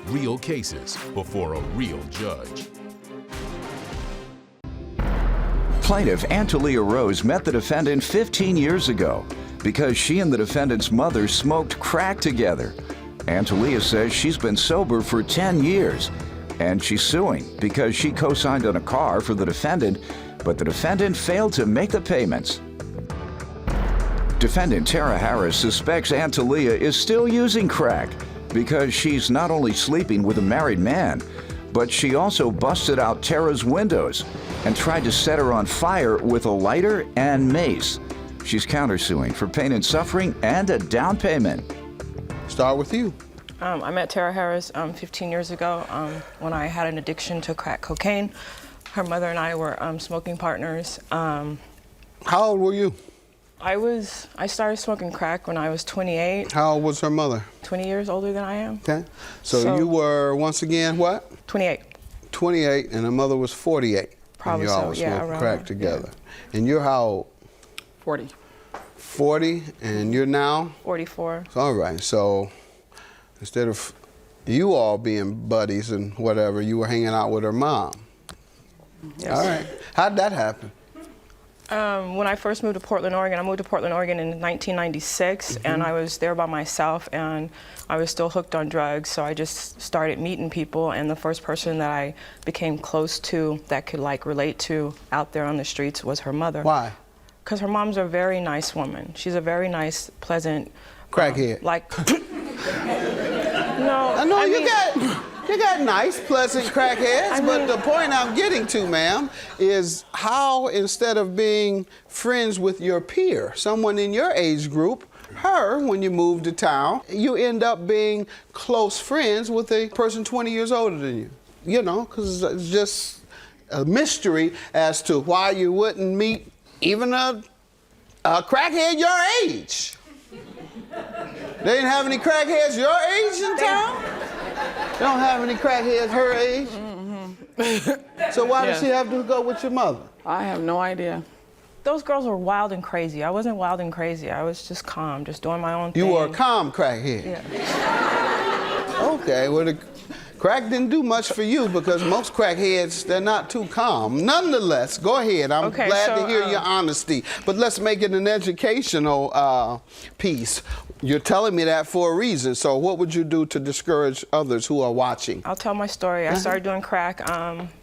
real cases before a real judge. Plaintiff Antalia Rose met the defendant 15 years ago because she and the defendant's mother smoked crack together. Antalia says she's been sober for 10 years, and she's suing because she co-signed on a car for the defendant, but the defendant failed to make the payments. Defendant Tara Harris suspects Antalia is still using crack because she's not only sleeping with a married man, but she also busted out Tara's windows and tried to set her on fire with a lighter and mace. She's countersuing for pain and suffering and a down payment. Start with you. I met Tara Harris 15 years ago when I had an addiction to crack cocaine. Her mother and I were smoking partners. How old were you? I started smoking crack when I was 28. How old was her mother? 20 years older than I am. Okay. So you were, once again, what? 28. 28, and her mother was 48. Probably and you so, all yeah. smoked crack together. Yeah. And you're how old? 40. 40, and you're now? 44. All right, so instead of you all being buddies and whatever, you were hanging out with her mom. Yes. All right. How'd that happen? When I first moved to Portland, Oregon, I moved to Portland, Oregon in 1996, and I was there by myself, and I was still hooked on drugs, so I just started meeting people, and the first person that I became close to that could relate to out there on the streets was her mother. Why? Because her mom's a very nice woman. She's a very nice, pleasant... Crackhead. No, I know you got nice, pleasant crackheads, but the point I'm getting to, ma'am, is how instead of being friends with your peer, someone in your age group, her, when you move to town, you end up being close friends with a person 20 years older than you. You know, because it's just a mystery as to why you wouldn't meet even a crackhead your age. They didn't have any crackheads your age in town? They don't have any crackheads her age? Mm-hmm. So why does she have to go with your mother? I have no idea. Those girls were wild and crazy. I wasn't wild and crazy. I was just calm, just doing my own thing. You were a calm crackhead? Yeah. Okay, well, the crack didn't do much for you because most crackheads, they're not too calm. Nonetheless, go ahead. I'm glad to hear your honesty. But let's make it an educational piece. You're telling me that for a reason. So what would you do to discourage others who are watching? I'll tell my story. I started doing crack.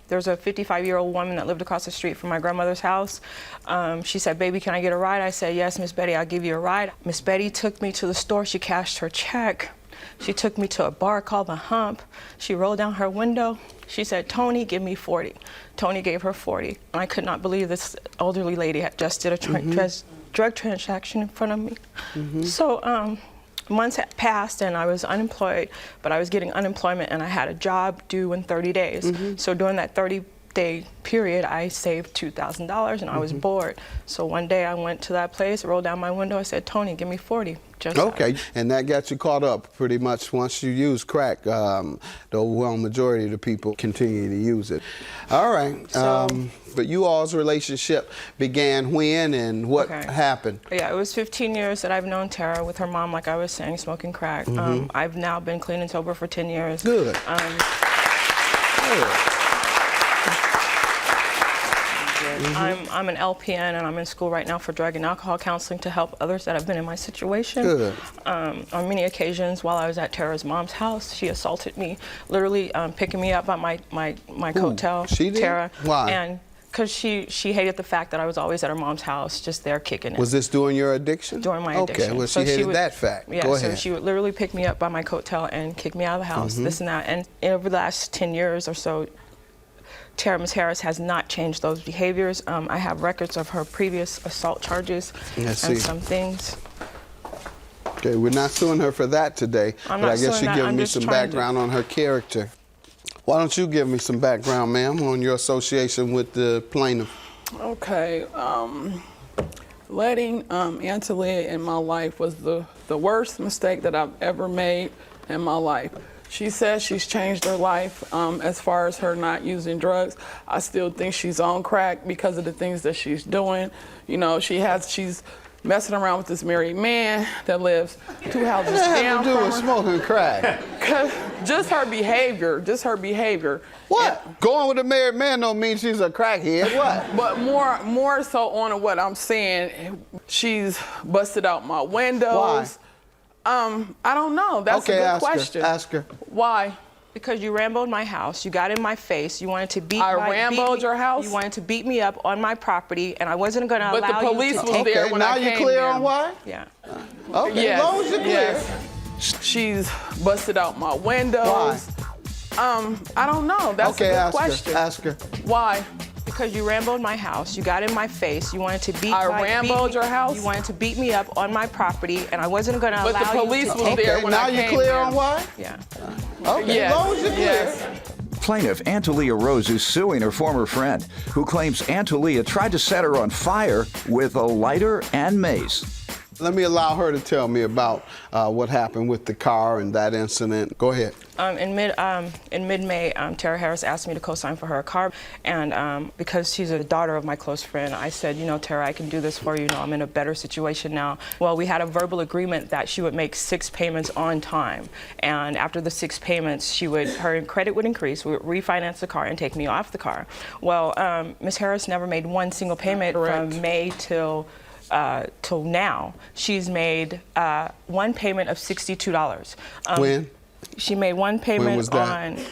There's a 55-year-old woman that lived across the street from my grandmother's house. She said, "Baby, can I get a ride?" I said, "Yes, Miss Betty, I'll give you a ride." Miss Betty took me to the store. She cashed her check. She took me to a bar called The Hump. She rolled down her window. She said, "Tony, give me 40. Tony gave her 40. And I could not believe this elderly lady had just did a drug transaction in front of me. So months had passed and I was unemployed, but I was getting unemployment and I had a job due in 30 days. So during that 30-day period, I saved $2,000 and I was bored. So one day I went to that place, rolled down my window, I said, "Tony, give me 40. Okay, and that got you caught up pretty much once you use crack. The overwhelming majority of the people continue to use it. All right, but you all's relationship began when and what happened? Yeah, it was 15 years that I've known Tara with her mom, like I was saying, smoking crack. I've now been clean and sober for 10 years. Good. I'm an LPN and I'm in school right now for drug and alcohol counseling to help others that have been in my situation. Good. On many occasions while I was at Tara's mom's house, she assaulted me, literally picking me up by my coattail. She did? Tara. Why? And because she hated the fact that I was always at her mom's house, just there kicking it. Was this during your addiction? During my addiction. Okay, well, she hated that fact. Yeah, Go ahead. so she would literally pick me up by my coattail and kick me out of the house, this and that. And over the last 10 years or so, Ms. Harris has not changed those behaviors. I have records of her previous assault charges and some things. Okay, we're not suing her for that today, but I guess you're giving me some background on her character. Why don't you give me some background, ma'am, on your association with the plaintiff? Okay, letting Antalia in my life was the worst mistake that I've ever made in my life. She says she's changed her life as far as her not using drugs. I still think she's on crack because of the things that she's doing. You know, she's messing around with this married man that lives 2 houses What does that down have to do from with her. smoking crack? Cause just her behavior. What? Going with a married man don't mean she's a crackhead. What? But more so on what I'm saying, she's busted out my windows. Why? I don't know. That's a good question. Ask her. Why? Because you rambled my house, you got in my face, you wanted to beat your house? You wanted to beat me up on my property, and I wasn't going to allow you to But the police was there Okay, when now I you came clear there. on why? Yeah. Okay, Yes, as long as you're clear. yes. She's busted out my windows. Why? I don't know. That's a good question. Ask her. Why? Because you rambled my house, you got in my face, you wanted to beat your house? You wanted to beat me up on my property, and I wasn't going to allow But the police you to was take there Okay, when now I you came clear there. on why? Yeah. Okay, Yes, as long as you're clear. yes. Plaintiff Antalia Rose is suing her former friend, who claims Antalia tried to set her on fire with a lighter and mace. Let me allow her to tell me about what happened with the car and that incident. Go ahead. In mid-May, Tara Harris asked me to co-sign for her car, and because she's a daughter of my close friend, I said, you know, Tara, I can do this for you. You know, I'm in a better situation now. Well, we had a verbal agreement that she would make 6 payments on time, and after the 6 payments, her credit would increase, we would refinance the car and take me off the car. Well, Ms. Harris never made one single payment from May till now. She's made one payment of $62. When? She made one When payment was that? on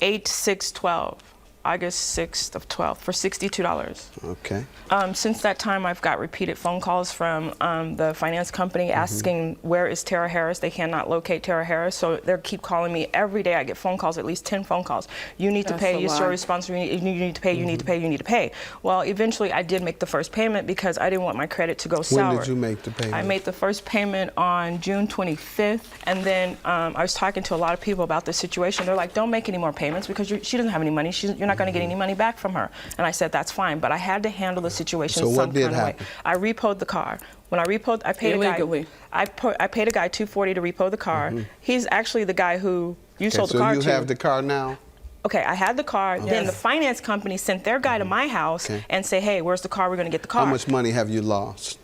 8/6/12, August 6th of 12, for $62. Okay. Since that time, I've got repeated phone calls from the finance company asking, where is Tara Harris? They cannot locate Tara Harris, so they keep calling me every day. I get phone calls, at least 10 phone calls. You need to pay, you're so responsible, you need to pay, you need to pay, you need to pay. Well, eventually I did make the first payment because I didn't want my credit to go sour. When did you make the payment? I made the first payment on June 25th, and then I was talking to a lot of people about this situation. They're like, don't make any more payments because she doesn't have any money. You're not going to get any money back from her. And I said, that's fine, but I had to handle the situation So some what did kind of way. happen? I repoed the car. When I repoed, I paid Illegally. a guy. I paid a guy $240 to repo the car. He's actually the guy who you sold the car to. So you have the car now? Okay, I had the car. Then the finance company sent their guy to my house and say, hey, where's the car? We're going to get the car. How much money have you lost?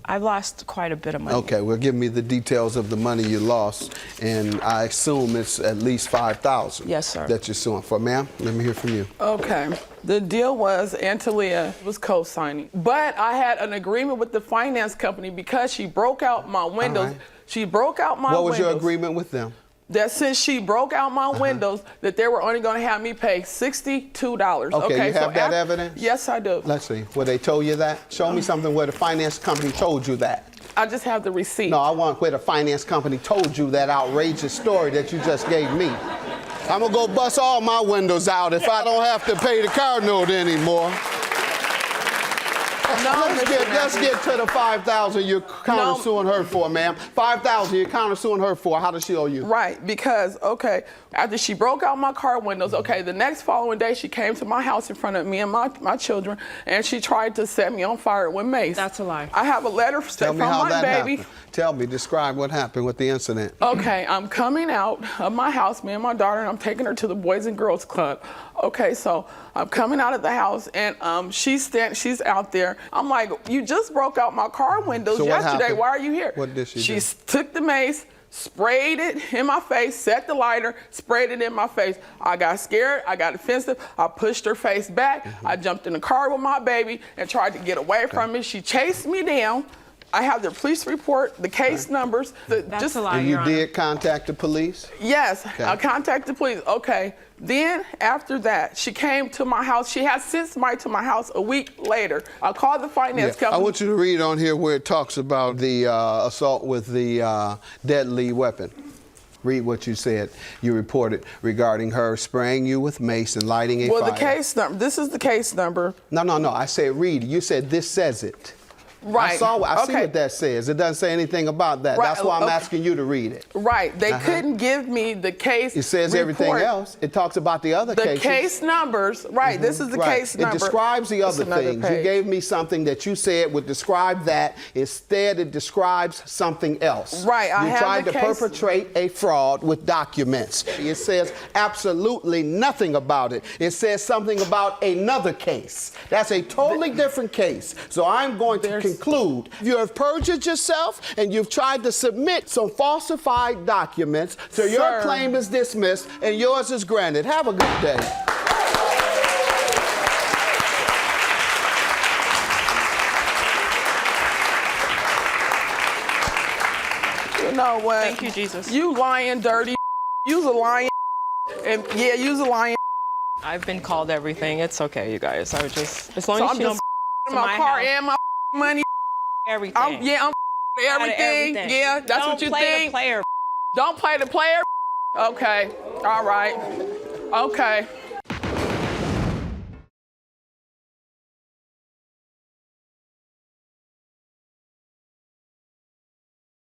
I've lost quite a bit of money. Okay, well, give me the details of the money you lost, and I assume it's at least $5,000. Yes, sir. That you're suing for. Ma'am, let me hear from you. Okay. The deal was Antalia was co-signing, but I had an agreement with the finance company because she broke out my windows. right. She broke out my windows. What was your agreement with them? That since she broke out my windows, that they were only going to have me pay $62. Okay, you so have that evidence? Yes, I do. Let's see. Where they told you that? Show me something where the finance company told you that. I just have the receipt. No, I want where the finance company told you that outrageous story that you just gave me. I'm gonna go bust all my windows out if I don't have to pay the car note anymore. No, Let's get to the $5,000 you're countersuing her for, ma'am. $5,000 you're countersuing her for. How does she owe you? Right, because, okay, after she broke out my car windows, okay, the next following day she came to my house in front of me and my children, and she tried to set me on fire with mace. That's a lie. I have a letter Tell from me how my that baby. happened. Tell me, describe what happened with the incident. Okay, I'm coming out of my house, me and my daughter, and I'm taking her to the Boys and Girls Club. Okay, so I'm coming out of the house, and she's out there. I'm like, you just broke out my car windows So what yesterday. happened? Why are you here? What did she do? She took the mace, sprayed it in my face, set the lighter, sprayed it in my face. I got scared. I got defensive. I pushed her face back. I jumped in the car with my baby and tried to get away from me. She chased me down. I have the police report, the case numbers. That's a lie, And Your you Honor. did contact the police? Yes, I contacted the police. Okay. Then after that, she came to my house. She has sent somebody to my house a week later. I called the finance company. I want you to read on here where it talks about the assault with the deadly weapon. Read what you said. You reported regarding her spraying you with mace and lighting a fire. Well, the case number. This is the case number. No. I said read. You said this says it. Right. I see what that says. It doesn't say anything about that. Right. That's why I'm asking you to read it. Right. They couldn't give me the case. It says report. everything else. It talks about the other cases. The case numbers. Right. This is the case number. It describes the other another things. page. You gave me something that you said would describe that. Instead, it describes something else. Right. I You have tried the to case. perpetrate a fraud with documents. It says absolutely nothing about it. It says something about another case. That's a totally different case. So I'm going to conclude include you have perjured yourself and you've tried to submit some falsified documents, so your claim is dismissed and yours is granted. Have a good day. You know what? Thank you, Jesus. You lying dirty. You's a lying. And yeah, you's a lying. I've been called everything. It's okay, you guys. I would just, as long So as I'm you just don't my car house, and my money. everything. I'm everything. Yeah, that's don't what you play think. The player. Don't play the player. Okay. All right. Okay.